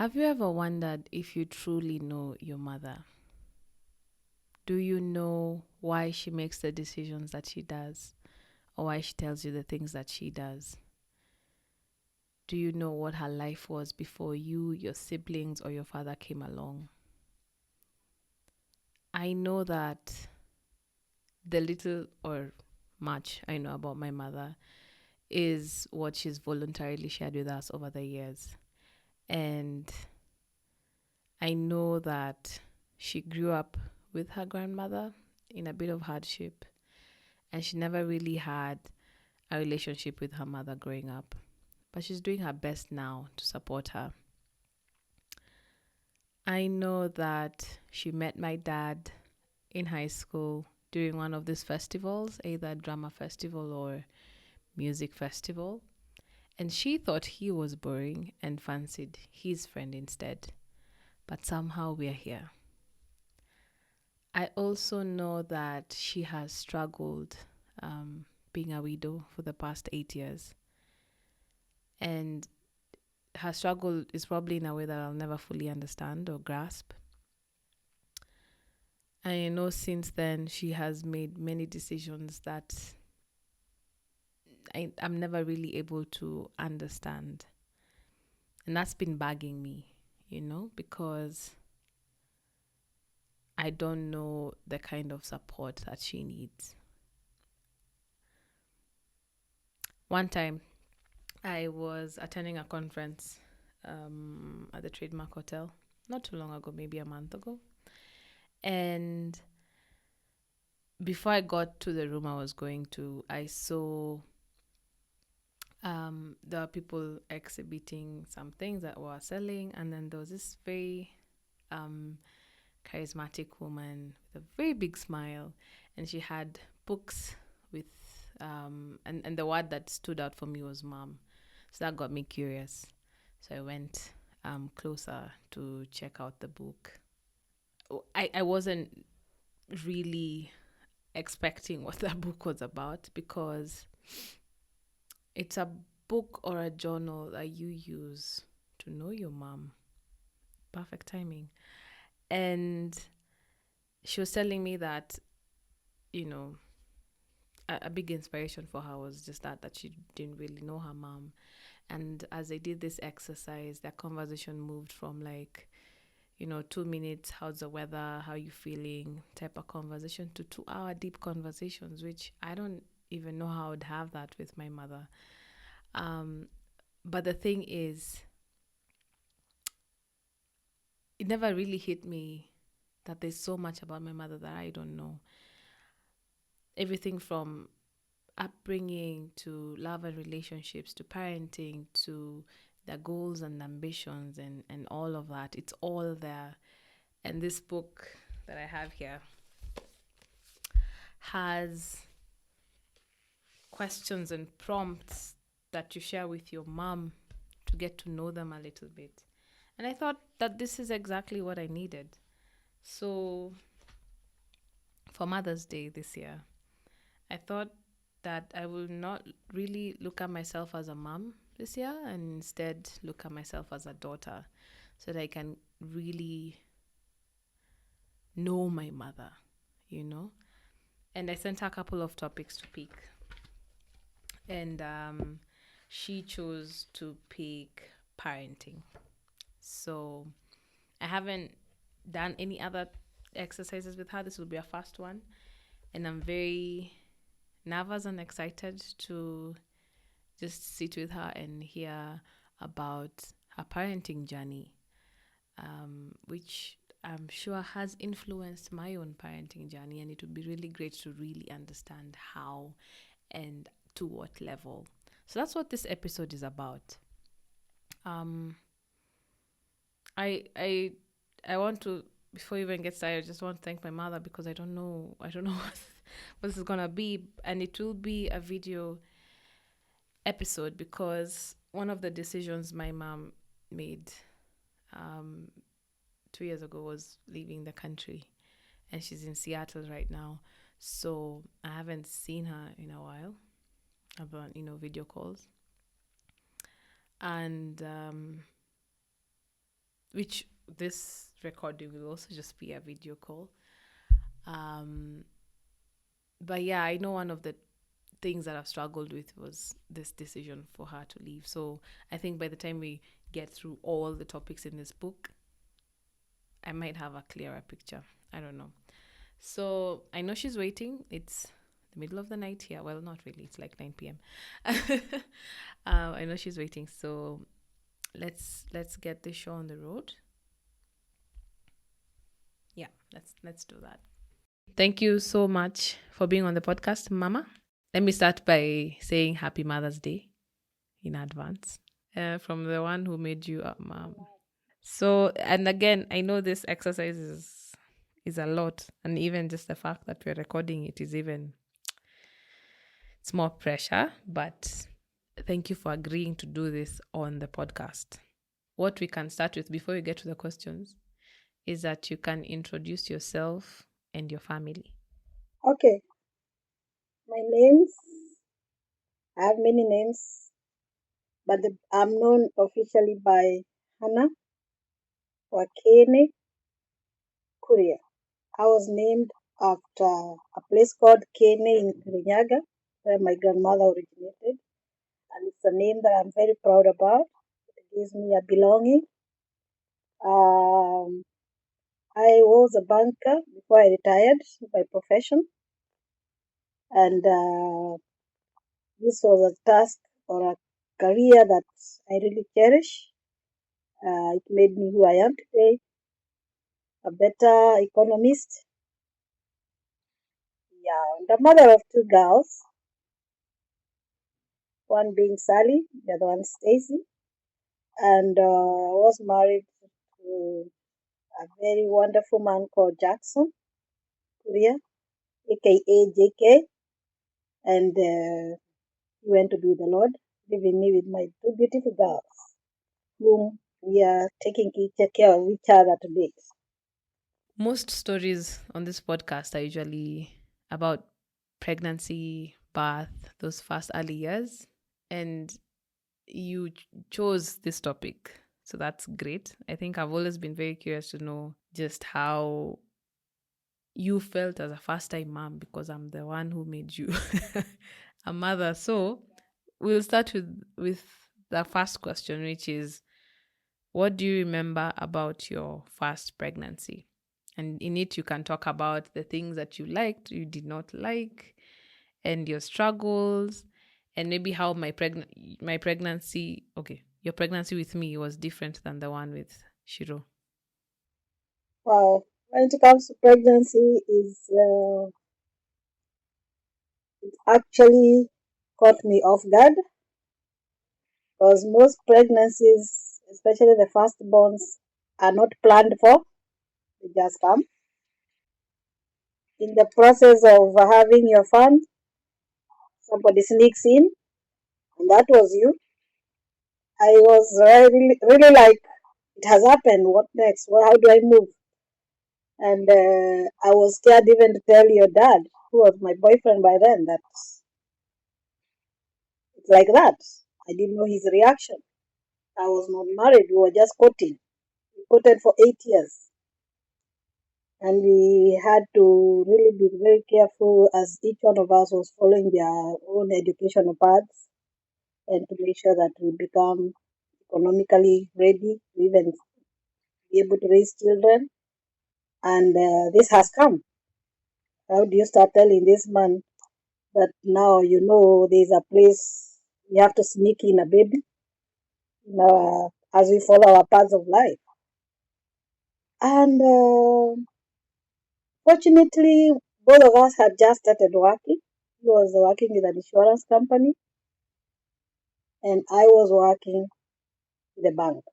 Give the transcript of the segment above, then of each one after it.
Have you ever wondered if you truly know your mother? Do you know why she makes the decisions that she does or why she tells you the things that she does? Do you know what her life was before you, your siblings, or your father came along? I know that the little or much I know about my mother is what she's voluntarily shared with us over the years. And I know that she grew up with her grandmother in a bit of hardship, and she never really had a relationship with her mother growing up. But she's doing her best now to support her. I know that she met my dad in high school during one of these festivals, either drama festival or music festival. And she thought he was boring and fancied his friend instead. But somehow we're here. I also know that she has struggled being a widow for the past 8 years. And her struggle is probably in a way that I'll never fully understand or grasp. And I know since then she has made many decisions that I'm never really able to understand. And that's been bugging me, because I don't know the kind of support that she needs. One time, I was attending a conference at the Trademark Hotel not too long ago, maybe a month ago. And before I got to the room I was going to, I saw there were people exhibiting some things that were selling, and then there was this very charismatic woman with a very big smile, and she had books with and the word that stood out for me was mom. So that got me curious. So I went closer to check out the book. I wasn't really expecting what that book was about, because it's a book or a journal that you use to know your mom. Perfect timing. And she was telling me that, you know, a big inspiration for her was just that she didn't really know her mom. And as they did this exercise, their conversation moved from 2 minutes, how's the weather, how you feeling type of conversation, to 2 hour deep conversations, which I don't even know how I would have that with my mother. But the thing is, it never really hit me that there's so much about my mother that I don't know. Everything from upbringing to love and relationships to parenting to their goals and ambitions and all of that. It's all there. And this book that I have here has questions and prompts that you share with your mom to get to know them a little bit. And I thought that this is exactly what I needed. So for Mother's Day this year, I thought that I will not really look at myself as a mom this year, and instead look at myself as a daughter, so that I can really know my mother, And I sent her a couple of topics to pick. And she chose to pick parenting. So I haven't done any other exercises with her. This will be a first one. And I'm very nervous and excited to just sit with her and hear about her parenting journey, which I'm sure has influenced my own parenting journey. And it would be really great to really understand how and to what level. So that's what this episode is about. I want to, before we even get started, I just want to thank my mother, because I don't know what this is gonna be, and it will be a video episode, because one of the decisions my mom made 2 years ago was leaving the country, and she's in Seattle right now. So I haven't seen her in a while, about video calls, and which this recording will also just be a video call. Um, but yeah, I know one of the things that I've struggled with was this decision for her to leave. So I think by the time we get through all the topics in this book, I might have a clearer picture. I don't know. So I know she's waiting. It's the middle of the night here. Well, not really. It's like 9 p.m. I know she's waiting. So let's get this show on the road. Yeah, let's do that. Thank you so much for being on the podcast, Mama. Let me start by saying Happy Mother's Day in advance from the one who made you a mom. So, and again, I know this exercise is a lot, and even just the fact that we're recording it is even it's more pressure. But thank you for agreeing to do this on the podcast. What we can start with before we get to the questions is that you can introduce yourself and your family. Okay, my names, I have many names, but I'm known officially by Hannah Wakene Kuria. I was named after a place called Kene in Kirinyaga, where my grandmother originated, and it's a name that I'm very proud about. It gives me a belonging. Um, I was a banker before I retired by profession, and this was a task or a career that I really cherish. It made me who I am today, a better economist. Yeah, the mother of two girls, one being Sally, the other one Stacy, and was married to a very wonderful man called Jackson Korea, aka JK, and he went to be with the Lord, leaving me with my two beautiful girls, whom we are taking care of each other today. Most stories on this podcast are usually about pregnancy, birth, those first early years. And you chose this topic. So that's great. I think I've always been very curious to know just how you felt as a first time mom because I'm the one who made you a mother. So we'll start with the first question, which is what do you remember about your first pregnancy? And in it, you can talk about the things that you liked, you did not like, and your struggles, and maybe how my pregnancy, okay, your pregnancy with me was different than the one with Shiro. Wow, when it comes to pregnancy, it actually caught me off guard because most pregnancies, especially the firstborns, are not planned for. They just come. In the process of having your fun, somebody sneaks in, and that was you. I was really like, it has happened. What next? Well, how do I move? And I was scared even to tell your dad, who was my boyfriend by then, that it's like that. I didn't know his reaction. I was not married. We were just courting. We courted for 8 years. And we had to really be very careful as each one of us was following their own educational paths and to make sure that we become economically ready to even be able to raise children. And this has come. How do you start telling this man that now you know there's a place we have to sneak in a baby as we follow our paths of life? And fortunately, both of us had just started working. He was working with an insurance company, and I was working with a bank.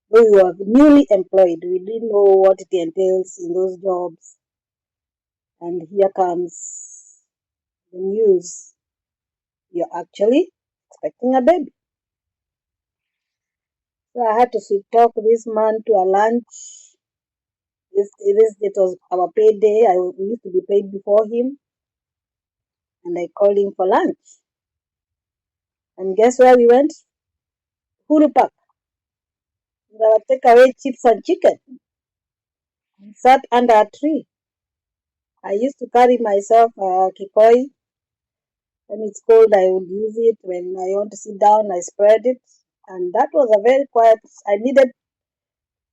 We were newly employed. We didn't know what it entails in those jobs. And here comes the news. You're actually expecting a baby. So I had to talk this man to a lunch. It was our payday. We used to be paid before him. And I called him for lunch. And guess where we went? Huru Park. with our takeaway chips and chicken. We sat under a tree. I used to carry myself a kikoi. When it's cold, I would use it. When I want to sit down, I spread it. And that was a very quiet. I needed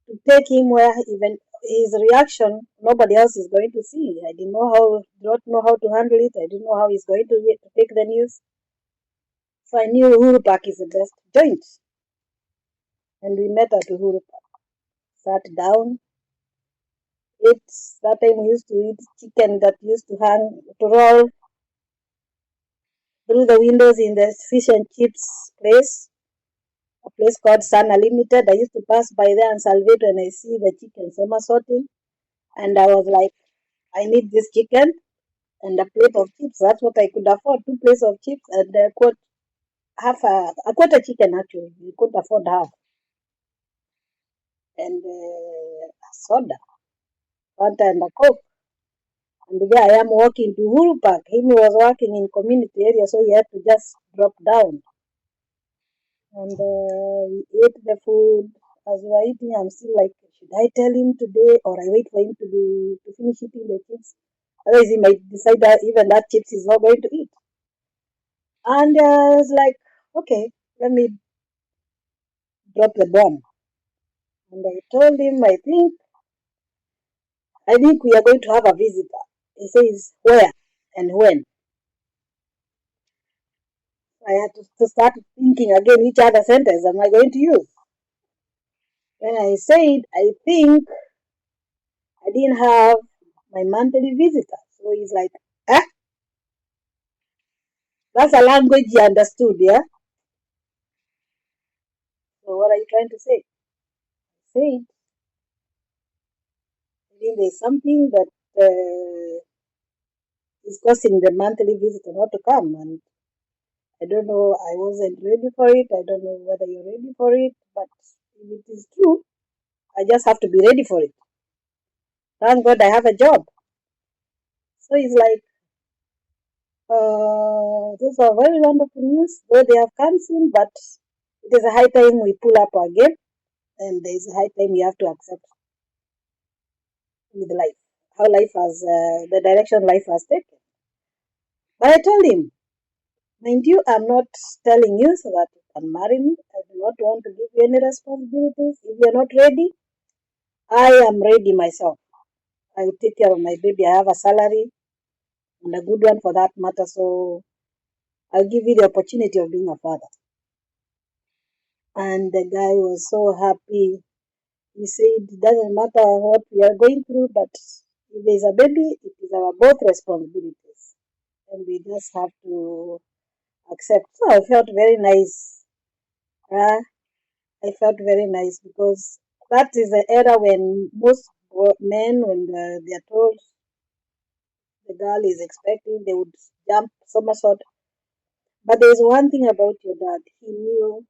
to take him where even his reaction, nobody else is going to see. I did not know how to handle it. I didn't know how he's going to take the news. So I knew Uhuru Park is the best joint. And we met at Uhuru Park. Sat down. It's that time we used to eat chicken that used to hang to roll through the windows in the fish and chips place, a place called Sun Unlimited. I used to pass by there and salivate when I see the chicken somersaulting. And I was like, I need this chicken and a plate of chips. That's what I could afford, two plates of chips and a quarter chicken actually. We couldn't afford half. And a soda, Fanta and a Coke. And there I am walking to Uhuru Park. He was working in community area, so he had to just drop down. And we ate the food. As we were eating, I'm still like, should I tell him today or I wait for him to finish eating the chips? Otherwise, he might decide that even that chips he's not going to eat. And I was like, okay, let me drop the bomb. And I told him, I think we are going to have a visitor. He says, where and when? I had to start thinking again which other sentence am I going to use. When I said, I think I didn't have my monthly visitor. So he's like, eh? That's a language he understood, yeah? So what are you trying to say? Say, I think there's something that is causing the monthly visitor not to come. And I don't know, I wasn't ready for it. I don't know whether you're ready for it. But if it is true, I just have to be ready for it. Thank God I have a job. So he's like, those are very wonderful news, though they have come soon, but it is a high time we pull up our game, and there is a high time we have to accept with life, how life has, the direction life has taken. But I told him, mind you, I'm not telling you so that you can marry me. I do not want to give you any responsibilities. If you're not ready, I am ready myself. I will take care of my baby. I have a salary and a good one for that matter, so I'll give you the opportunity of being a father. And the guy was so happy. He said, it doesn't matter what we are going through, but if there's a baby, it is our both responsibilities. And we just have to accept. So I felt very nice. Uh, I felt very nice because that is the era when most men, when they are told the girl is expecting, they would jump somersault. But there's one thing about your dad. He knew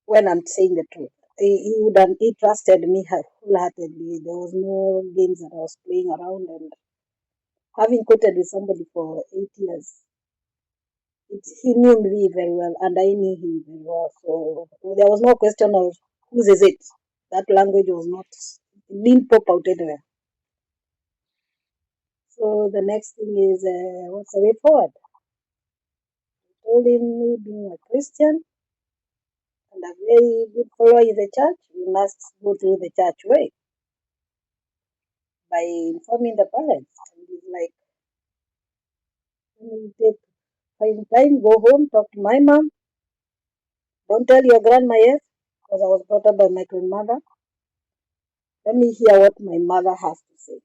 when I'm saying the truth. He trusted me wholeheartedly. There was no games that I was playing around, and having quoted with somebody for 8 years, he knew me very well and I knew him very well. So there was no question of whose is it. That language was not, it didn't pop out anywhere. So the next thing is, what's the way forward? I told him, me being a Christian and a very good follower in the church, we must go through the church way by informing the parents. And he's like, when you take find time, go home, talk to my mom. Don't tell your grandma yet, because I was brought up by my grandmother. Let me hear what my mother has to say.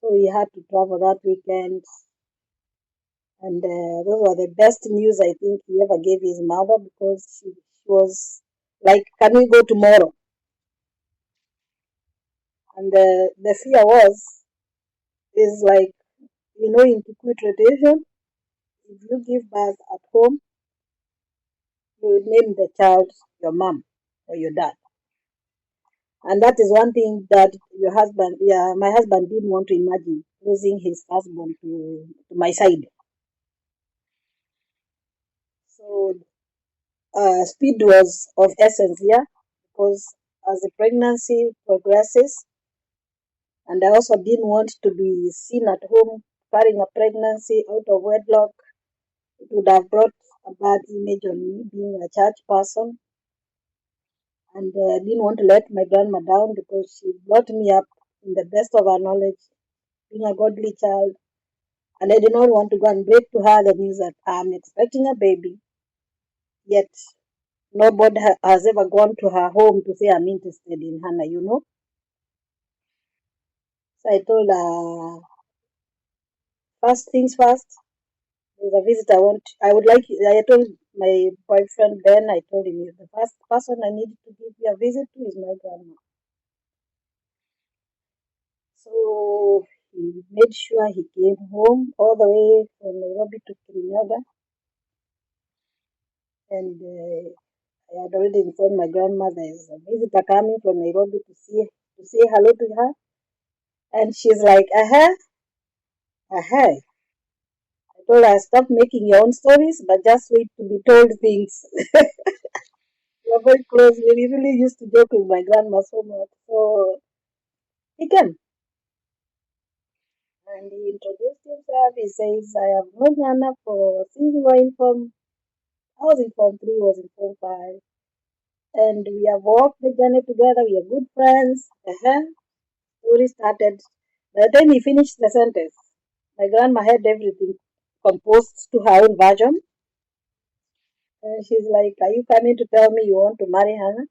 So we had to travel that weekend, and those were the best news I think he ever gave his mother because she was like, "Can we go tomorrow?" And the fear is like, in Kikuyu tradition, if you give birth at home, you name the child your mom or your dad. And that is one thing that my husband didn't want to imagine losing his husband to my side. So speed was of essence, yeah, because as the pregnancy progresses, and I also didn't want to be seen at home carrying a pregnancy out of wedlock. It would have brought a bad image on me being a church person, and I didn't want to let my grandma down because she brought me up in the best of her knowledge, being a godly child, and I did not want to go and break to her the news that I'm expecting a baby, yet nobody has ever gone to her home to say I'm interested in Hannah. So I told her, first things first, there's a visit I would like, I told my boyfriend then, I told him, the first person I need to give you a visit to is my grandma. So he made sure he came home all the way from Nairobi to Kirinyaga, and I had already informed my grandma there's a visitor coming from Nairobi to say hello to her, and she's like, aha, aha. I told her, stop making your own stories, but just wait to be told things. We are very close. We really used to joke with my grandma so much. So he came and he introduced himself. He says, I have known Hannah for since we were in form. I was in form 3, was in form 5. And we have walked the journey together. We are good friends. Story started. By the time he finished the sentence, my grandma had everything composed to her own version. And she's like, are you coming to tell me you want to marry Hannah?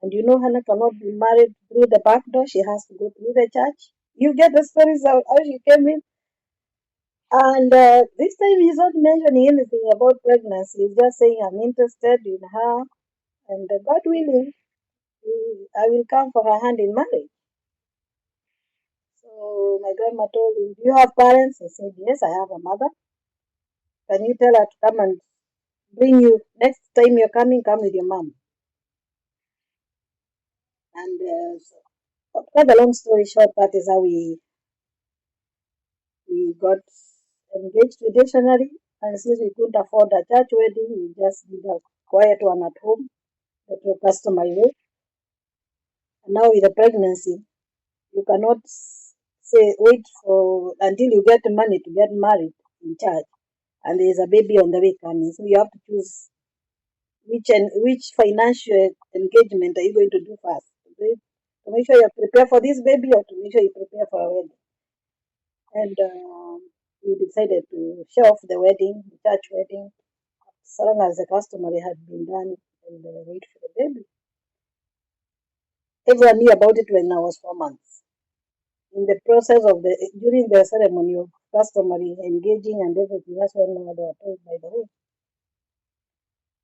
And you know Hannah cannot be married through the back door. She has to go through the church. You get the stories of how she came in. And this time he's not mentioning anything about pregnancy. He's just saying, I'm interested in her. And God willing, I will come for her hand in marriage. So my grandma told him, do you have parents? He said, yes, I have a mother. Can you tell her to come and bring you? Next time you're coming, come with your mom. And so, cut the long story short, that is how we got engaged traditionally. And since we couldn't afford a church wedding, we just did a quiet one at home, that was customary way. And now with the pregnancy, you cannot say wait for until you get money to get married in church, and there is a baby on the way coming. So you have to choose which financial engagement are you going to do first? To make sure you prepare for this baby, or to make sure you prepare for a wedding. And we decided to show off the wedding, the church wedding, so long as the customary had been done, and wait for the baby. Everyone knew about it when I was 4 months. In the process of during the ceremony of customary engaging and everything, that's when they were told, by the way,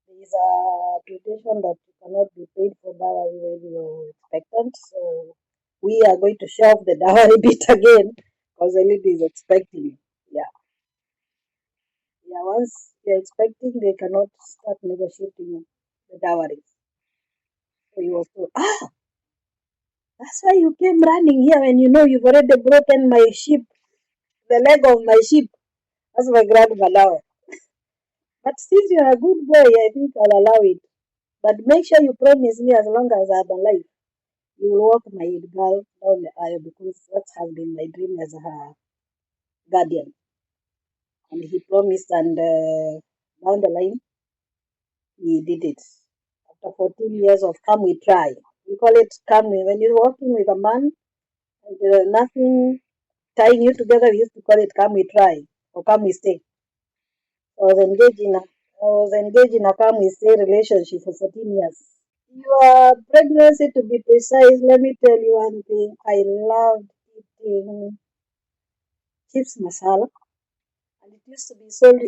there is a tradition that you cannot be paid for dowry when you're expectant. So we are going to shove the dowry bit again because the lady is expecting. Yeah. Yeah. Once they're expecting, they cannot start negotiating the dowry. So he was told, that's why you came running here when you know you've already broken my sheep, the leg of my sheep. That's my grandma now. But since you're a good boy, I think I'll allow it. But make sure you promise me as long as I'm alive, you will walk my girl down the aisle because that has been my dream as her guardian. And he promised, and down the line, he did it. After 14 years of come we try. We call it come when you're working with a man and nothing tying you together, we used to call it come we try or come we stay. I was engaged in a come we stay relationship for 14 years. Your pregnancy, to be precise, let me tell you one thing. I loved eating chips masala, and it used to be sold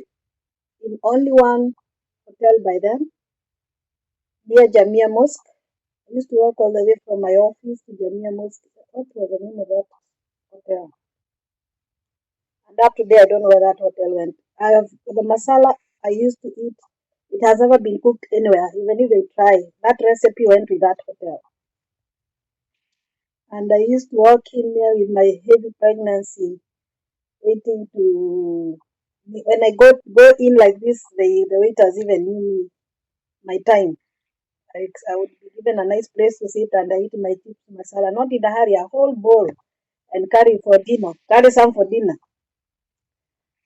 in only one hotel by them, near Jamia Mosque. I used to walk all the way from my office to Jamia Mosque. What was the name of that hotel? And up to today, I don't know where that hotel went. I have the masala I used to eat. It has never been cooked anywhere, even if they try. That recipe went with that hotel. And I used to walk in there with my heavy pregnancy, waiting to. When I go in like this, the waiters even knew me. my time. I would be given a nice place to sit and I eat my chips masala, not in a hurry, a whole bowl and carry some for dinner.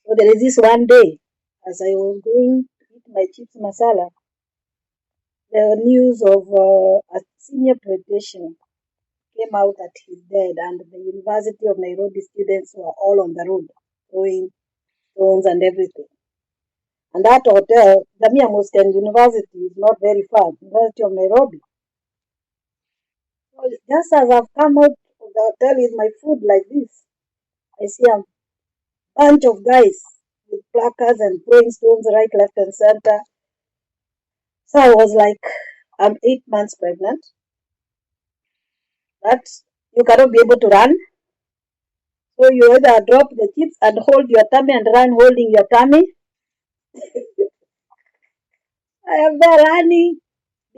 So there is this one day, as I was going to eat my chips masala, the news of a senior politician came out that he's dead, and the University of Nairobi students were all on the road throwing stones and everything. And that hotel, Jamia Muslim University, is not very far, University of Nairobi. So just as I've come out of the hotel with my food like this, I see a bunch of guys with placards and throwing stones right, left, and center. So I was like, I'm 8 months pregnant. That you cannot be able to run. So you either drop the chips and hold your tummy and run holding your tummy. I am there running,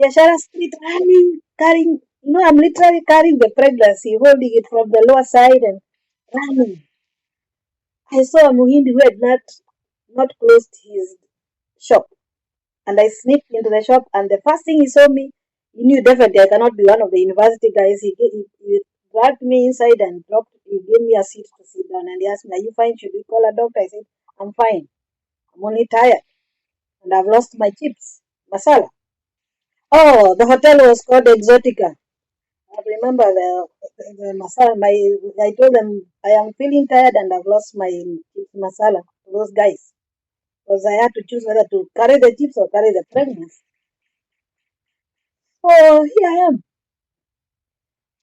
Yashara street running, carrying, I'm literally carrying the pregnancy, holding it from the lower side and running. I saw a Muhindi who had not closed his shop. And I sneaked into the shop, and the first thing he saw me, he knew definitely I cannot be one of the university guys. He dragged me inside and he gave me a seat to sit down, and he asked me, "Are you fine? Should we call a doctor?" I said, "I'm fine. I'm only tired, and I've lost my chips, masala." Oh, the hotel was called Exotica. I remember the masala. I told them I am feeling tired and I've lost my chips masala to those guys because I had to choose whether to carry the chips or carry the pregnancy. So here I am.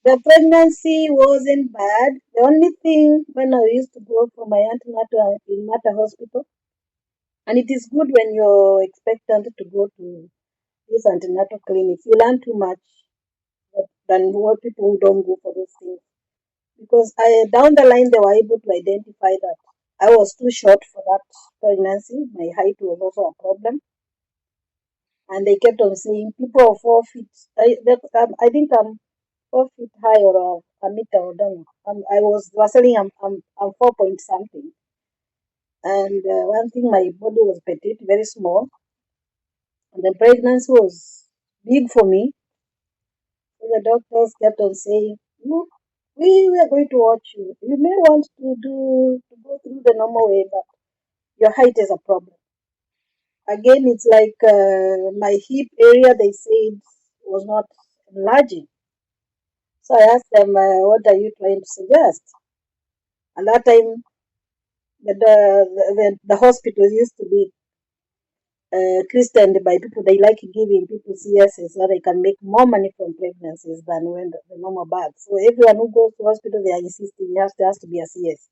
The pregnancy wasn't bad. The only thing when I used to go for my antenatal in Mata Hospital, and it is good when you're expectant to go to these antenatal clinics. You learn too much than what people who don't go for those things. Because down the line they were able to identify that I was too short for that pregnancy. My height was also a problem, and they kept on saying people of 4 feet. I think I'm 4 feet high or a meter or down. Was saying I'm 4 point something. And one thing, my body was petite, very small, and the pregnancy was big for me. So the doctors kept on saying, "Look, we are going to watch you. You may want to go through the normal way, but your height is a problem." Again, it's like my hip area. They said was not enlarging. So I asked them, "What are you trying to suggest?" And that time, the hospitals used to be christened by people. They like giving people CSs so they can make more money from pregnancies than when the normal birth. So everyone who goes to hospital, they are insisting has to be a CS.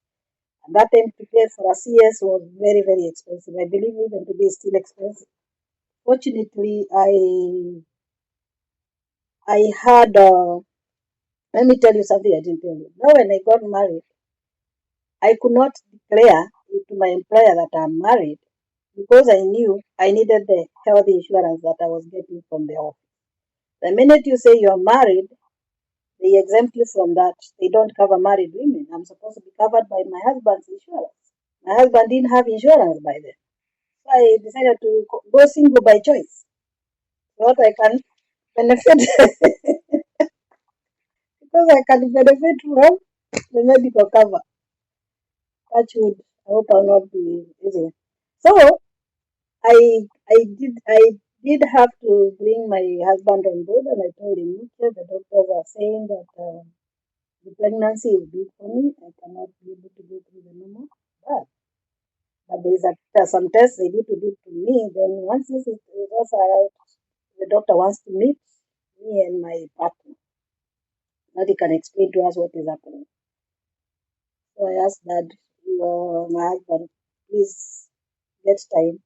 And that time to pay for a CS was very, very expensive. I believe even today it's still expensive. Fortunately, I had, let me tell you something I didn't tell you. Now when I got married, I could not declare to my employer that I'm married because I knew I needed the health insurance that I was getting from the office. The minute you say you're married, they exempt you from that. They don't cover married women. I'm supposed to be covered by my husband's insurance. My husband didn't have insurance by then. So I decided to go single by choice. So what I can benefit because I can benefit from the medical cover. Touch wood. I hope I'll not be easy. So I did have to bring my husband on board, and I told him, "Okay, the doctors are saying that the pregnancy is big for me. I cannot be able to go through the normal birth. But there's some tests they need to do to me. Then once this results are out, the doctor wants to meet me and my partner. That he can explain to us what is happening." So I asked Dad, my husband, please get time.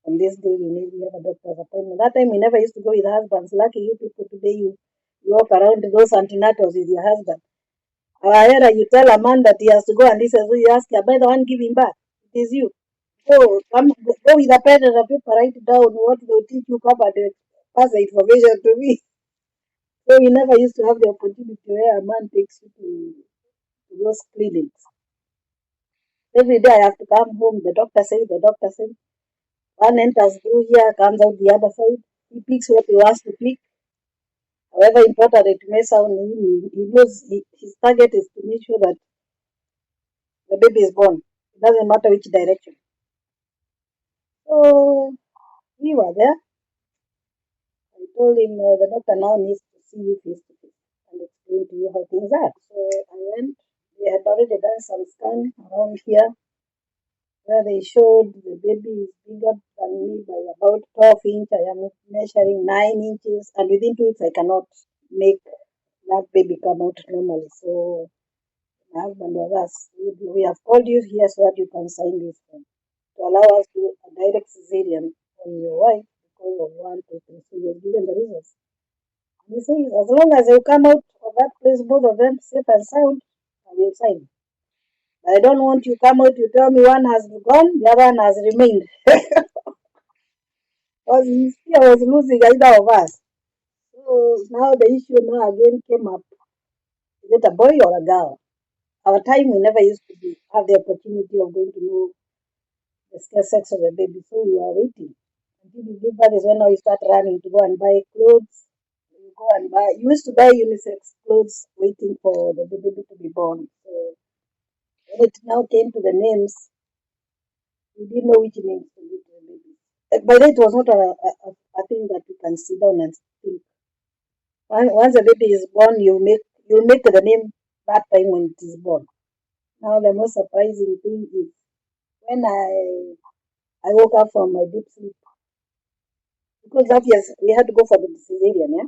On this day we have a doctor's appointment. That time we never used to go with husbands. Lucky you people today you walk around those antenatals with your husband. However, you tell a man that he has to go and this is who you ask, "Am I the one giving birth? It is you. Go with a pen and a paper, write down what they'll teach you, come and pass the information to me." So we never used to have the opportunity where a man takes you to those clinics. Every day I have to come home, the doctor said, one enters through here, comes out the other side. He picks what he wants to pick. However important it may sound, he knows his target is to make sure that the baby is born. It doesn't matter which direction. So we were there. I told him the doctor now needs to see you face to face and explain to you how things are. So I went. They had already done some scan around here where they showed the baby is bigger than me by about 12 inches. I am measuring 9 inches, and within 2 weeks I cannot make that baby come out normally. So my husband was asked, we have called you here so that you can sign this form to allow us to do a direct cesarean on your wife because of 1, 2, 3. So he was given the reasons. And he says, as long as they come out of that place, both of them safe and sound, I will sign. But I don't want you come out, you tell me one has gone, the other one has remained. Because his fear was losing either of us. So now the issue now again came up. Is it a boy or a girl? Our time we never used to have the opportunity of going to know the sex of the baby, so you are waiting. Until you give birth is when now you start running to go and buy clothes. You go and buy. You used to buy unisex clothes, waiting for the baby to be born. So when it now came to the names, we didn't know which names to give to the baby. By then, it was not a thing that you can sit down and think. Once the baby is born, you make the name that time when it is born. Now the most surprising thing is when I woke up from my deep sleep, because that years we had to go for the cesarean, yeah.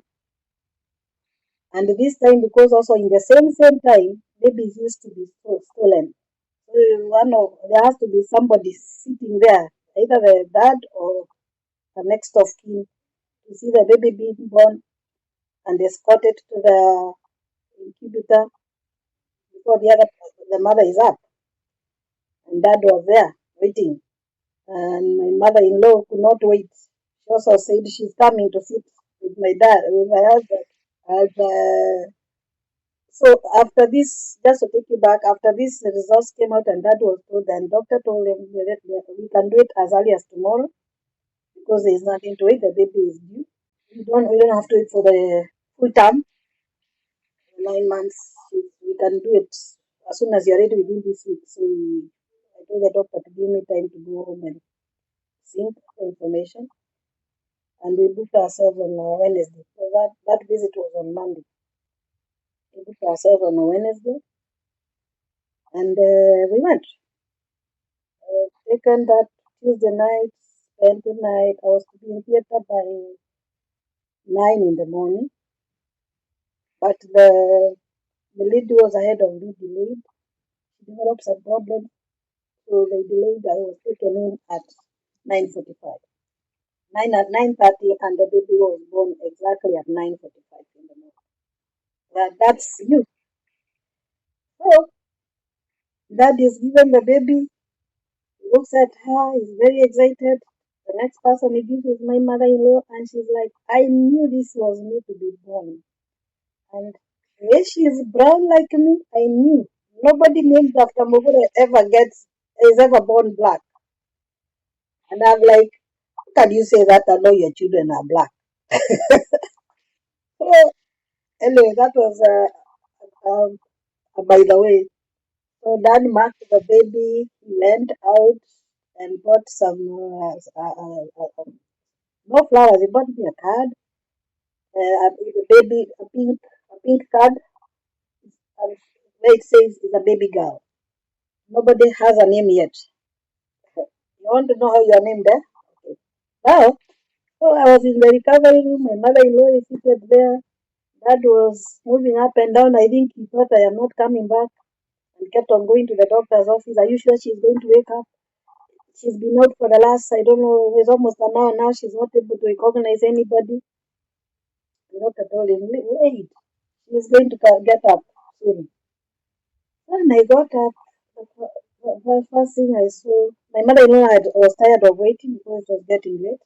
And this time, because also in the same time, babies used to be stolen. So there has to be somebody sitting there, either the dad or the next of kin, to see the baby being born and escorted to the incubator before the mother is up. And dad was there waiting. And my mother-in-law could not wait. She also said she's coming to sit with my dad, with my husband. And so after this, just to take you back, after this, the results came out and dad was told, and doctor told him that we can do it as early as tomorrow because there is nothing to it. The baby is due. We don't have to wait for the full term, 9 months. We can do it as soon as you're ready within this week. So I told the doctor to give me time to go home and sync the information. And we booked ourselves on Wednesday. So that visit was on Monday. We booked ourselves on a Wednesday, and we went. Taken that Tuesday night, spent the night. I was to be in theater by 9 in the morning, but the lead was ahead of me, delayed. She developed some problems, so they delayed. I was taken in at 9:45. 9 at 9:30, and the baby was born exactly at 9:45 in the morning. That's you. So dad is given the baby. He looks at her. He's very excited. The next person he gives is my mother-in-law, and she's like, "I knew this was me to be born." And when she is brown like me, I knew nobody named after Mogure is ever born black. And I'm like, how can you say that and know your children are black? So anyway, that was by the way. So dad marked the baby. He went out and bought some no flowers. He bought me a card. With the baby, a pink card, and where it says it's a baby girl. Nobody has a name yet. You want to know how you are named there? Okay. Now, so I was in the recovery room. My mother-in-law is seated there. Dad was moving up and down. I think he thought I am not coming back and kept on going to the doctor's office. Are you sure she's going to wake up? She's been out for the last, I don't know, it's almost an hour now. She's not able to recognize anybody. The doctor told him, wait, she's going to get up soon. When I got up, the first thing I saw, my mother-in-law was tired of waiting because it was getting late.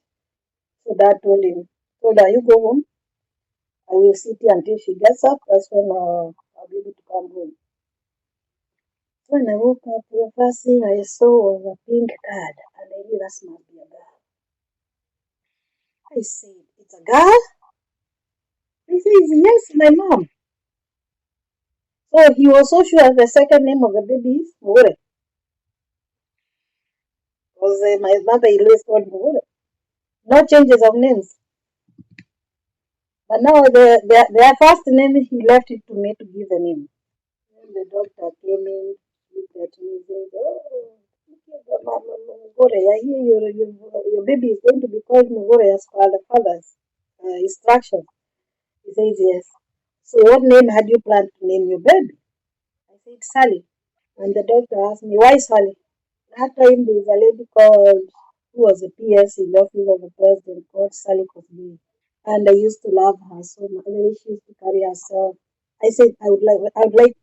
So dad told her, you go home. I will sit here until she gets up. That's when I'll be able to come home. So when I woke up, the first thing I saw was a pink card, and I knew that must be a girl. I said, it's a girl? He says, yes, my mom. So he was so sure the second name of the baby is Mugure. Because my mother-in-law is called Mugure. No changes of names. But now their first name, he left it to me to give the name. When the doctor came in, looked at me, said, "Oh, Mugore, I hear your baby is going to be called Mugore as per the father's instructions." He says, yes. So what name had you planned to name your baby? I said, Sally. And the doctor asked me, why Sally? That time there is a lady called, who was a PS in the office of the president called Sally Kosgei. And I used to love her so much. The way she used to carry herself. I said, I would like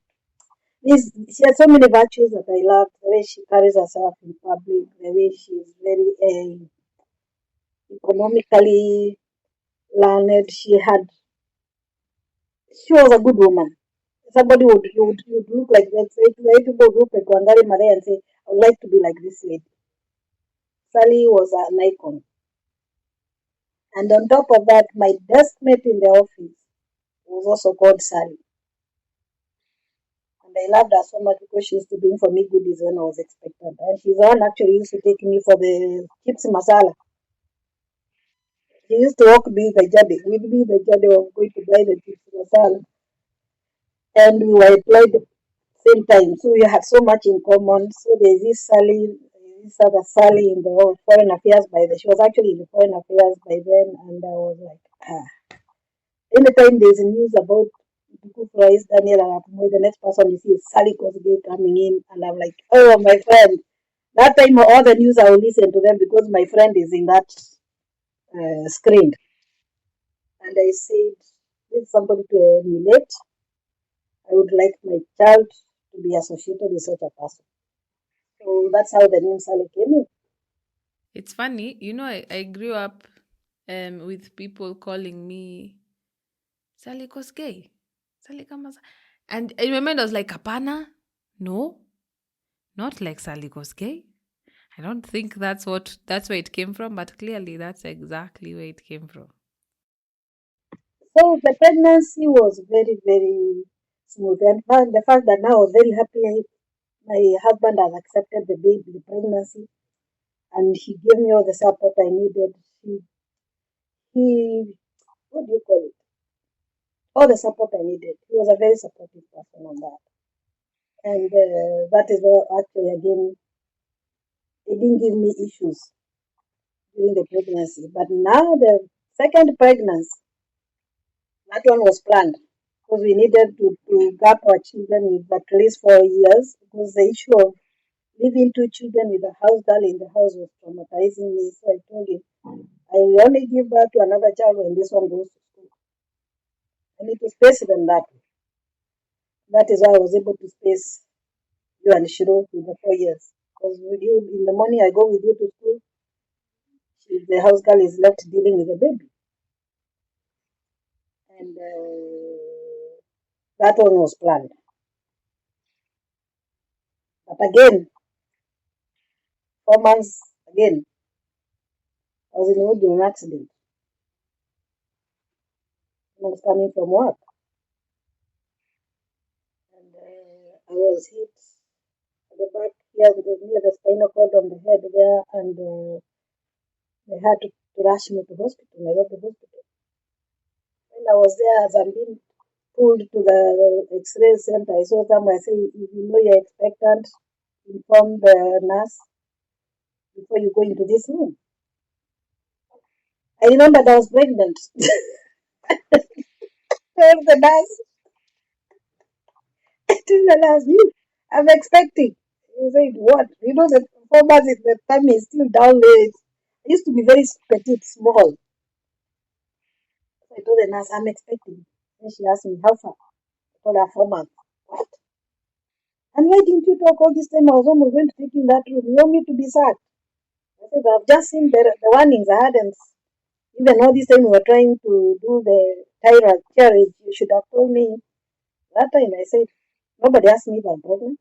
this. She has so many virtues that I love. The way she carries herself in public, the way she is very economically learned. She was a good woman. Somebody would look like that. Say, people look at Wangari Maathai and say, I would like to be like this lady. Sally was an icon. And on top of that, my desk mate in the office was also called Sally. And I loved her so much because she used to bring for me goodies when I was expectant. And she's the one actually used to take me for the chips masala. She used to walk me the journey, with me the journey of going to buy the chips masala. And we were employed same time. So we had so much in common. So there's this Sally, this other Sally in the foreign affairs by then. She was actually in the foreign affairs by then, and I was like, anytime there's news about Tuku Fries, Daniel Arap Moi, the next person you see is Sally Kosgei coming in, and I'm like, oh my friend. That time all the news I will listen to them because my friend is in that screen. And I said, need somebody to emulate. I would like my child to be associated with such a person. So that's how the name Sally came in. It's funny, I grew up with people calling me Sally Koskei. Sally Kamasa. And in my mind, I was like, Kapana? No, not like Sally Koskei. I don't think that's where it came from, but clearly that's exactly where it came from. So the pregnancy was very, very smooth. And the fact that now I was very happy, my husband has accepted the baby, the pregnancy, and he gave me all the support I needed. He what do you call it? All the support I needed. He was a very supportive person on that. And that is what actually, again, it didn't give me issues during the pregnancy. But now the second pregnancy, that one was planned because we needed to gap our children with at least 4 years because the issue of leaving two children with a house girl in the house was traumatizing me. So I told him, I will only give birth to another child when this one goes to school. I need to space them that way. That is why I was able to space you and Shiro with the 4 years. Because with you in the morning, I go with you to school. The house girl is left dealing with the baby. And that one was planned. But again, 4 months, again, I was involved in an accident. I was coming from work. And I was hit at the back here, near the spinal cord on the head there. And they had to rush me to hospital, Nairobi hospital. When I was there, as I'm being pulled to the X-ray center, I saw somebody say, if you know you're expectant, inform the nurse before you go into this room. I remembered I was pregnant. Told the nurse, I told the nurse, you, I'm expecting. He said, what? You know, the 4 months, the tummy is still down there. I used to be very petite, small. So I told the nurse, I'm expecting. Then she asked me, how far? I told her 4 months. What? And why didn't you talk all this time? I was almost going to take you in that room. You want me to be sad? I said, I've just seen the warnings. I hadn't. Even all this time we were trying to do the thyroid carriage. You should have told me that time. I said, nobody asked me if I'm pregnant.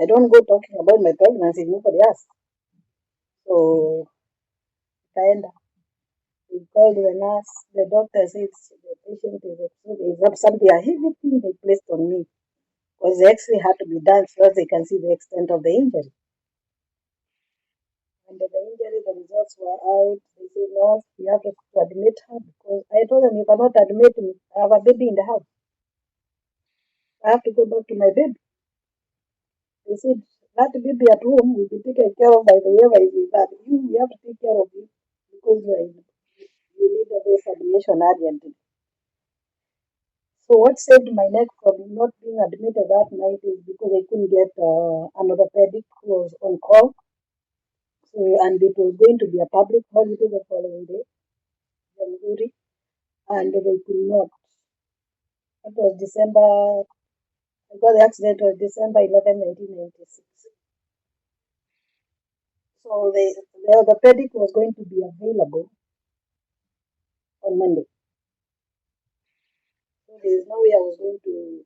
I don't go talking about my pregnancy if nobody asks. So nikaenda. We called the nurse. The doctor said the patient is something, a heavy thing they placed on me. Because the X-ray had to be done so that they can see the extent of the injury. And the injury, the results were out. They said, no, you have to admit her because I told them, you cannot admit me. I have a baby in the house. I have to go back to my baby. They said, that baby at home will be taken care of by whoever is with that. You have to take care of it because you need a examination urgently. So what saved my neck from not being admitted that night is because I couldn't get an orthopedic who was on call. So, and it was going to be a public holiday the following day, Jamhuri, and they could not. That was December, I got the accident on December 11, 1996. So the orthopedic was going to be available on Monday. So there is no way I was going to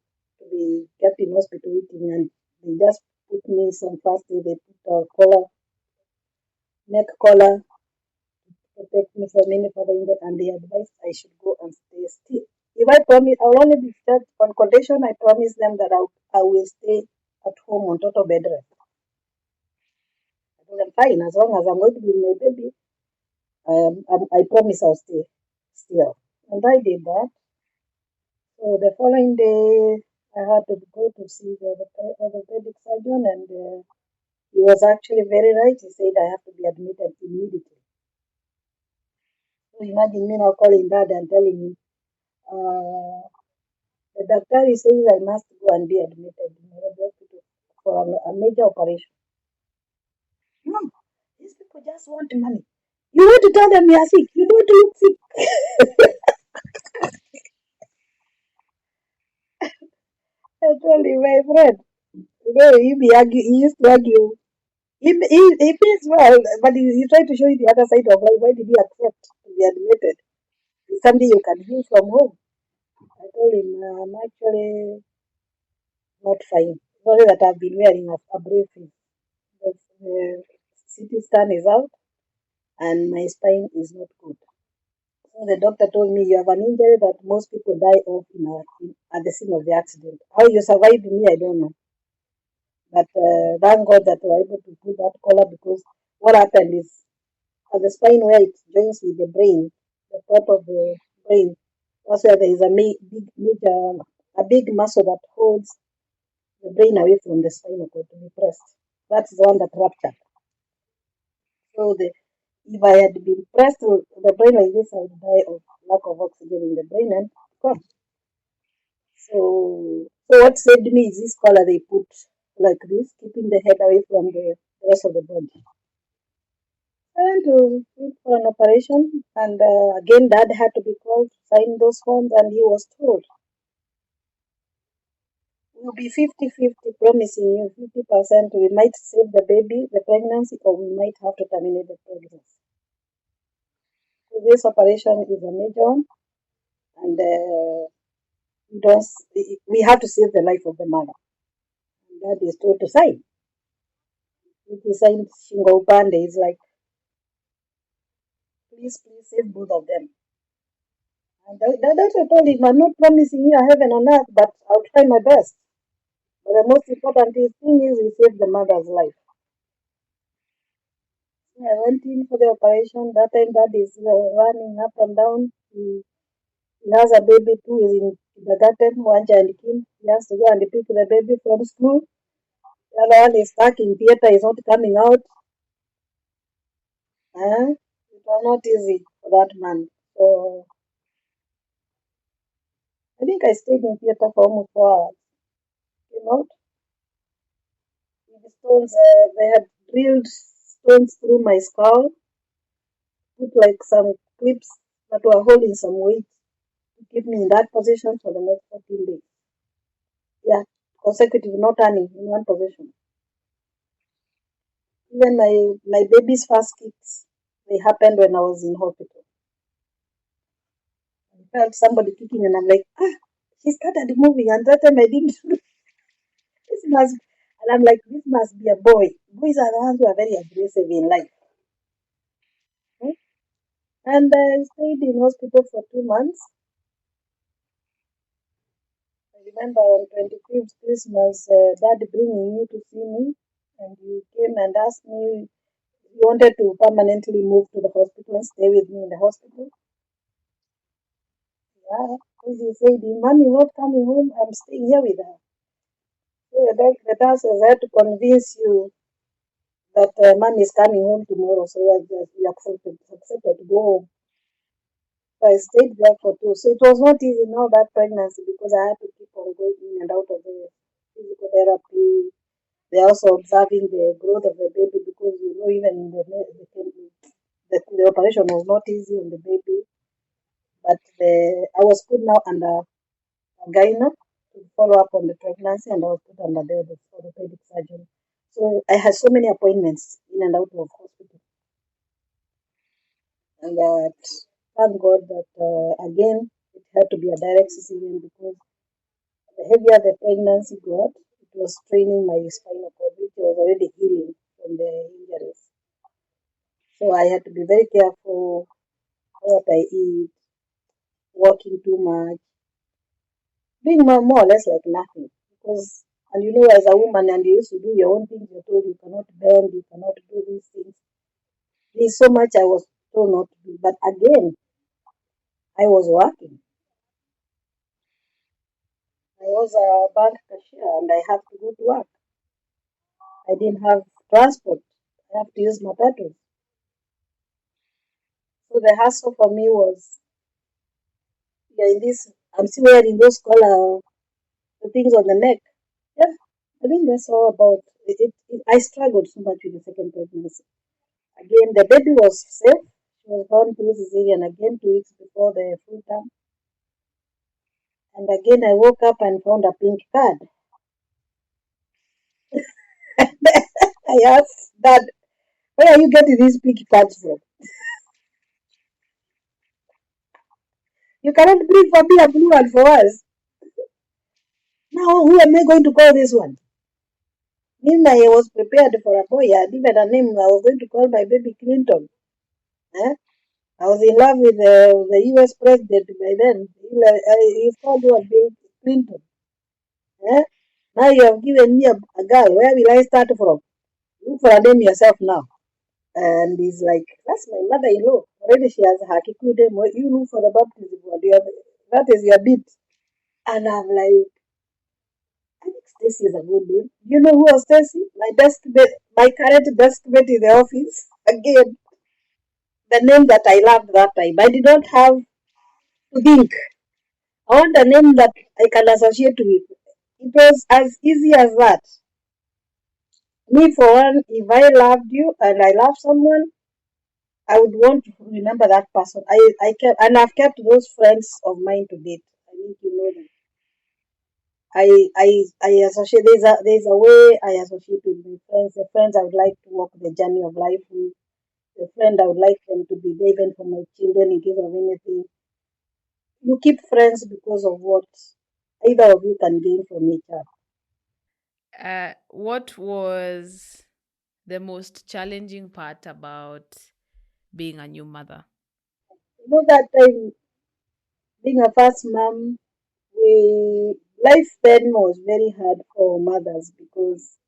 be kept in hospital eating, and they just put me some first aid. They put a collar, neck collar, protect me from any further injury, and they advised I should go and stay still. If I promise, I'll only be fed on condition I promise them that I will stay at home on total bed rest. I told them, fine, as long as I'm going to be with my baby, I promise I'll stay still. And I did that. So the following day, I had to go to see the orthopedic surgeon, and he was actually very right. He said I have to be admitted immediately. So imagine me now calling dad and telling him, the doctor is saying I must go and be admitted in the hospital for a major operation. No, these people just want money. You want to tell them you are sick. You don't look sick. I told him, my friend, he used to argue. He feels well, but he's trying to show you the other side of life. Why did he accept to be admitted? It's something you can heal from home. I told him, I'm actually not fine. Only that I've been wearing a briefing. The CT scan is out and my spine is not good. So the doctor told me you have an injury that most people die of at the scene of the accident. How you survived me, I don't know. But thank God that we were able to put that collar because what happened is at the spine where it joins with the brain, the part of the brain, that's where there is a big muscle that holds the brain away from the spinal cord to be pressed. That's the one that ruptured. So if I had been pressed to the brain like this, I would die of lack of oxygen in the brain and come. So what saved me is this collar they put like this, keeping the head away from the rest of the body. I went to for an operation, and again, Dad had to be called to sign those forms, and he was told, we'll be 50-50, promising you 50%. We might save the baby, the pregnancy, or we might have to terminate the pregnancy. So this operation is a major one, and we have to save the life of the mother. And Dad is told to sign. If he signed Shingo Upande, it's like, please save both of them. And the doctor told him, I'm not promising you a heaven on earth, but I'll try my best. But the most important thing is we saved the mother's life. So I went in for the operation. That time, Dad is running up and down. He has a baby too. He's in kindergarten, Wanja and Kim. He has to go and pick the baby from school. The other one is stuck in theater. He's not coming out. It was not easy for that man. So I think I stayed in theater for almost 4 hours. Came out. The stones, they had drilled stones through my skull, put like some clips that were holding some weight to keep me in that position for the next 14 days. Yeah, consecutive, not turning in one position. Even my baby's first kicks, they happened when I was in hospital. I felt somebody kicking and I'm like, she started moving and that time I didn't. this must, and I'm like, this must be a boy. Boys are the ones who are very aggressive in life. Hmm? And I stayed in hospital for 2 months. I remember on 25th Christmas, Dad bringing you to see me, and you came and asked me if you wanted to permanently move to the hospital and stay with me in the hospital. Yeah, because you said, Mommy not coming home, I'm staying here with her. So the task was I had to convince you that Mom is coming home tomorrow, so that you accepted to go home. So I stayed there for two. So it was not easy now that pregnancy because I had to keep on going in and out of the physical therapy. They're also observing the growth of the baby because even the operation was not easy on the baby. But I was put now under a gyno to follow up on the pregnancy, and I was put under the orthopedic surgeon. So I had so many appointments in and out of hospital, and thank God that again it had to be a direct cesarean because the heavier the pregnancy got, it was straining my spinal cord, which was already healing from the injuries. So I had to be very careful what I eat, walking too much, doing more or less like nothing. Because, and as a woman, and you used to do your own things, you're told you cannot bend, you cannot do these things. There's so much I was told not to do. But again, I was working. I was a bank cashier and I have to go to work. I didn't have transport. I have to use matatu. So the hassle for me was, yeah, in this, I'm still wearing those collar, the things on the neck. Yeah, I think that's all about it. I struggled so much with the second pregnancy. Again, the baby was safe. She was born through cesarean again 2 weeks before the full term. And again, I woke up and found a pink card. I asked Dad, where are you getting these pink cards from? You cannot bring for me a blue one for us. Now, who am I going to call this one? Meanwhile, I was prepared for a boy. I had even a name. I was going to call my baby Clinton. Eh? I was in love with the US president by then. He's called what, Bill Clinton. Eh? Now you have given me a girl. Where will I start from? Look for a name yourself now. And he's like, that's my mother-in-law. Already she has her Kikuyu name. You look for the baptism word. That is your bit. And I'm like, I think Stacy is a good name. You know who was Stacy? My current desk mate in the office. Again, the name that I loved that time. I did not have to think. I want a name that I can associate with. It was as easy as that. Me, for one, if I loved you and I love someone, I would want to remember that person. I kept, and I've kept those friends of mine to date. I think you know them. I associate. There's a way I associate with my friends. The friends I would like to walk the journey of life with. The friend I would like them to be there even for my children in case of anything. You keep friends because of what either of you can gain from each other. What was the most challenging part about being a new mother? That time being a first mom, we life then was very hard for mothers because,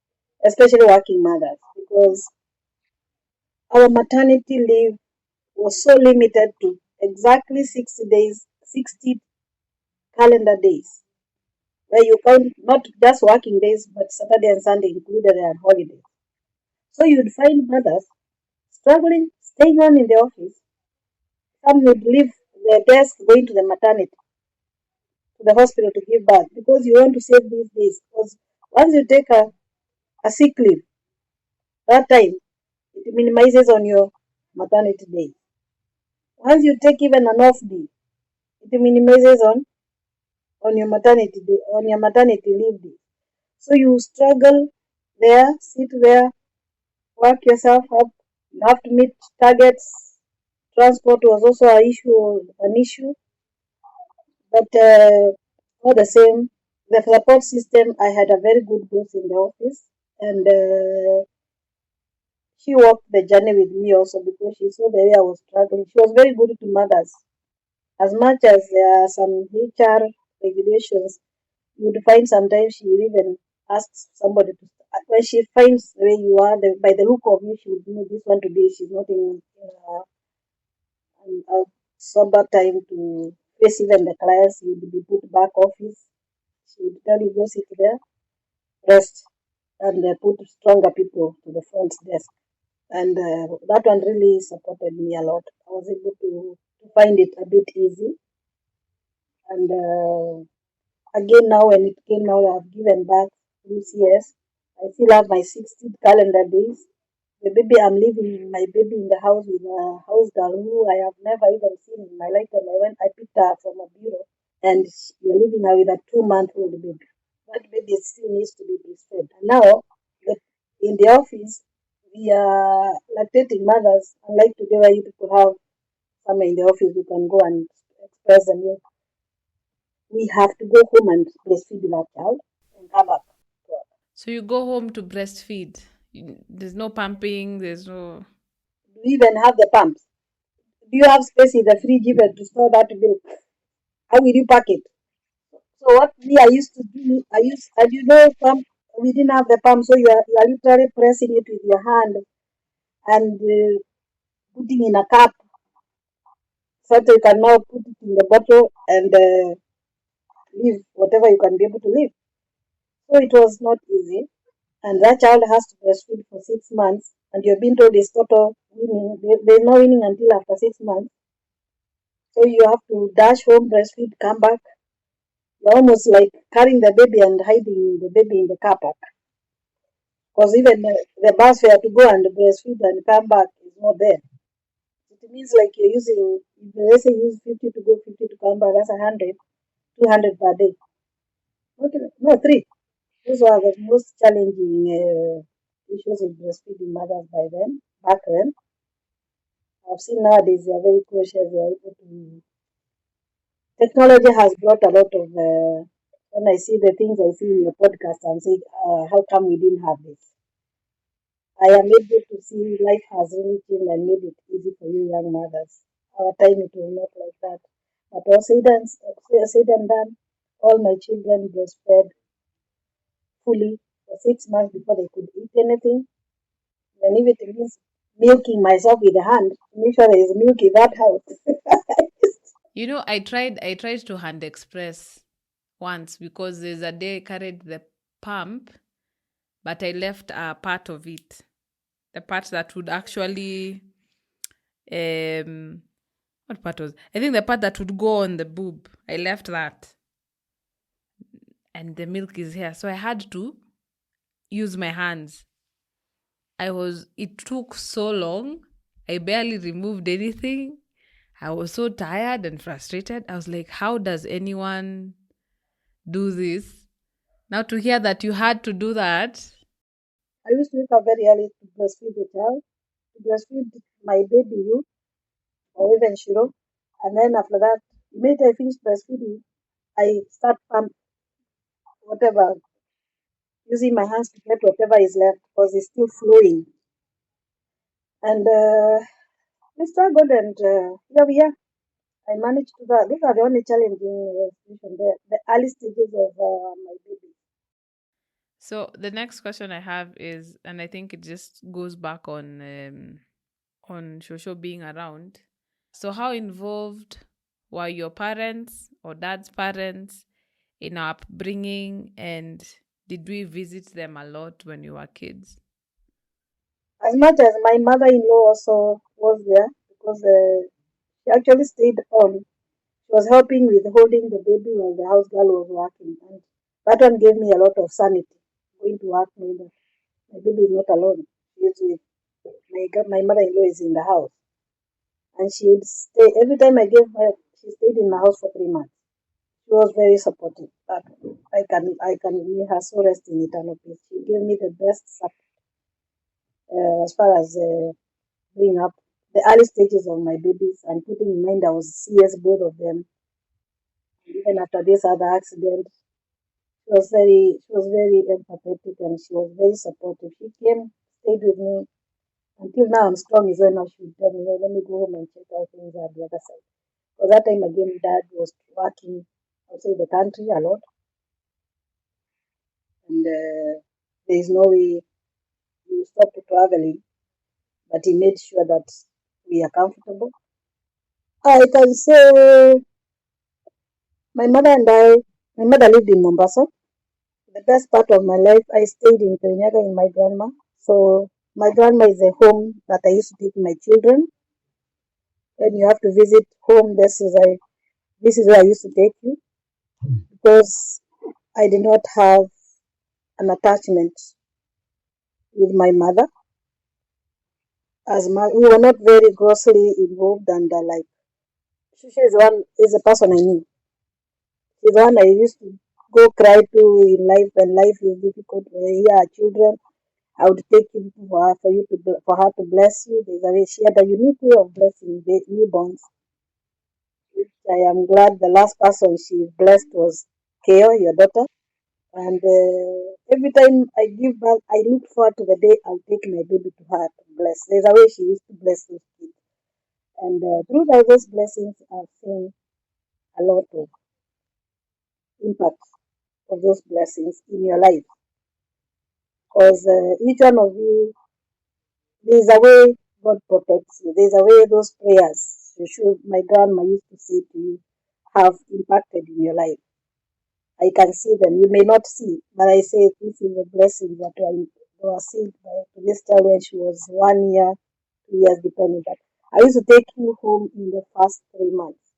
especially working mothers, because our maternity leave was so limited to exactly 60 days, 60 calendar days, where you count not just working days, but Saturday and Sunday included and holidays. So you'd find mothers struggling, staying on in the office. Some would leave their desk going to the maternity, to the hospital to give birth because you want to save these days. Because once you take a sick leave, that time it minimizes on your maternity day. Once you take even an off day, it minimizes on your maternity day, on your maternity leave day. So you struggle there, sit there, work yourself up. You have to meet targets. Transport was also an issue, but all the same, the support system. I had a very good boss in the office, and she walked the journey with me also because she saw the way I was struggling. She was very good to mothers. As much as there are some HR regulations, you would find sometimes she even asks somebody to, when she finds the way you are, by the look of you, she would know this one today, she's not in a sober time to face even the clients. You would be put back office. She would tell you, go sit there, rest, and put stronger people to the front desk. And that one really supported me a lot. I was able to find it a bit easy. And again, now when it came now, I've given back this years. I still have my 60th calendar days. The baby, I'm leaving my baby in the house with a house girl who I have never even seen in my lifetime. I picked her up from a bureau, and you're leaving her with a 2-month-old baby. That baby still needs to be breastfed. And now, in the office, we are lactating mothers. Unlike today, where you people have somewhere in the office you can go and express the milk, we have to go home and breastfeed that child and come back to work. So you go home to breastfeed. There's no pumping. There's no. Do you even have the pumps? Do you have space in the fridge even to store that milk? How will you pack it? So what me I used to do, and you know, pump, we didn't have the pump, so you are literally pressing it with your hand and putting in a cup, so that you can now put it in the bottle and leave whatever you can be able to leave. So it was not easy, and that child has to breastfeed for 6 months, and you're being told it's total weaning. There's no weaning until after 6 months. So you have to dash home, breastfeed, come back. You're almost like carrying the baby and hiding the baby in the car park. Because even the bus fare to go and breastfeed and come back is not there. It means like you're using, let's say you use 50 to go, 50 to come back, that's 100, 200 per day. Okay, no, three. Those were the most challenging issues with breastfeeding mothers by then, back then. I've seen nowadays they are very cautious, they are able to. Technology has brought a lot of, when I see the things I see in your podcast, I'm saying, how come we didn't have this? I am able to see life has really changed and made it easy for you young mothers. Our time it was not like that. But all said and done, all my children breastfed fully for 6 months before they could eat anything. And if it means milking myself with the hand, to make sure there is milk in that house. I tried to hand express once because there's a day I carried the pump, but I left a part of it. The part that would actually what part was, I think the part that would go on the boob. I left that. And the milk is here. So I had to use my hands. It took so long. I barely removed anything. I was so tired and frustrated. I was like, how does anyone do this? Now to hear that you had to do that. I used to wake up very early to breastfeed the child, to breastfeed my baby you or even Shiro. And then after that, immediately I finish breastfeeding, I start pump whatever, using my hands to get whatever is left because it's still flowing. And we struggled and here we are. I managed to that. Those are the only challenging situation there. The early stages of my baby. So the next question I have is, and I think it just goes back on Shosho being around. So how involved were your parents or dad's parents in our upbringing, and did we visit them a lot when you were kids? As much as my mother-in-law also was there because she actually stayed on. She was helping with holding the baby while the house girl was working. And that one gave me a lot of sanity. Going to work knowing that my baby is not alone. She is with my mother-in-law is in the house. And she would stay every time I gave her, she stayed in my house for 3 months. She was very supportive. That I can make her so rest in eternal peace. She gave me the best support as far as bringing up the early stages of my babies and putting in mind I was CS both of them. Even after this other accident, she was very empathetic and she was very supportive. She came, stayed with me Until now, I'm strong is when now she would tell me, "Well, let me go home and check how things are the other side." Because that time again, dad was working outside the country a lot, and there is no way you stop traveling, but he made sure that we are comfortable. I can say my mother and I, my mother lived in Mombasa. The best part of my life, I stayed in Kirinyaga with my grandma. So my grandma is a home that I used to take my children. When you have to visit home, this is where I used to take you because I did not have an attachment with my mother. We were not very grossly involved, and like she is a person I knew. She's the one I used to go cry to in life when life is difficult. Here are children. I would take you for her to bless you. There's a way she had a unique way of blessing the newborns, which I am glad the last person she blessed was Keo, your daughter. And every time I give birth, I look forward to the day I'll take my baby to her to bless. There's a way she used to bless those kids. And through those blessings, I've seen a lot of impact of those blessings in your life. Because each one of you, there's a way God protects you. There's a way those prayers, my grandma used to say to you, have impacted in your life. I can see them. You may not see, but I say this is a blessing that were seen by to this child when she was 1 year, 2 years, depending. But I used to take you home in the first 3 months.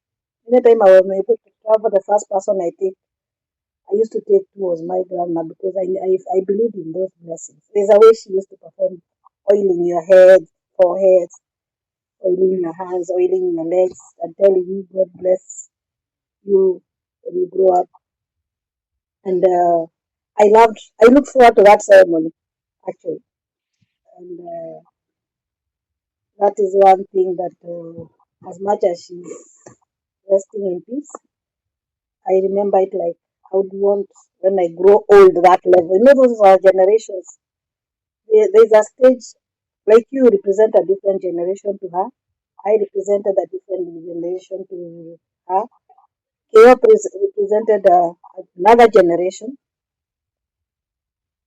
Anytime I was able to travel, the first person I used to take to was my grandma because I believe in those blessings. There's a way she used to perform oiling your head, forehead, oiling your hands, oiling your legs, and telling you God bless you when you grow up. And I look forward to that ceremony actually, and that is one thing that, as much as she's resting in peace, I remember it like I would want when I grow old that level. You know, those are generations. There's a stage like you represent a different generation to her. I represented a different generation to her. Keo represented another generation.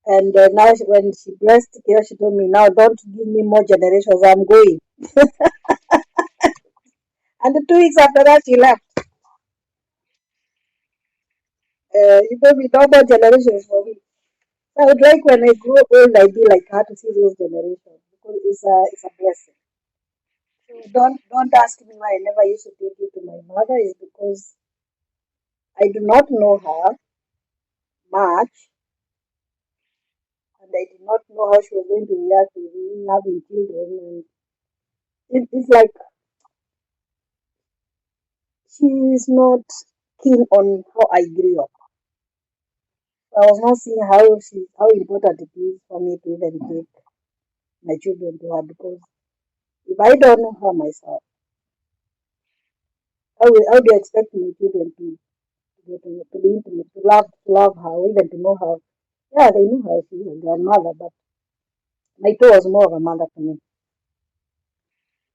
And now, when she blessed Keo, she told me, "Now don't give me more generations. I'm going." And 2 weeks after that, she left. He told me, "No more generations for me." So I would like when I grow old, I be like her to see those generations because it's a blessing. So don't ask me why I never used to take you to my mother. Is because I do not know her much, and I did not know how she was going to react to me having children. And it's like she is not keen on how I grew up. So I was not seeing how important it is for me to even take my children to her because if I don't know her myself, how do you expect my children to be intimate, to love her, or even to know her? Yeah, they knew her, she's a grandmother, but my two was more of a mother to me.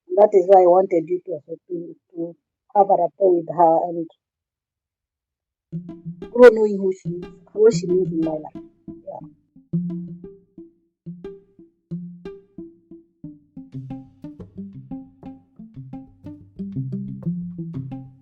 And that is why I wanted you to also to have a rapport with her and grow knowing who she is, what she means in my life. Yeah.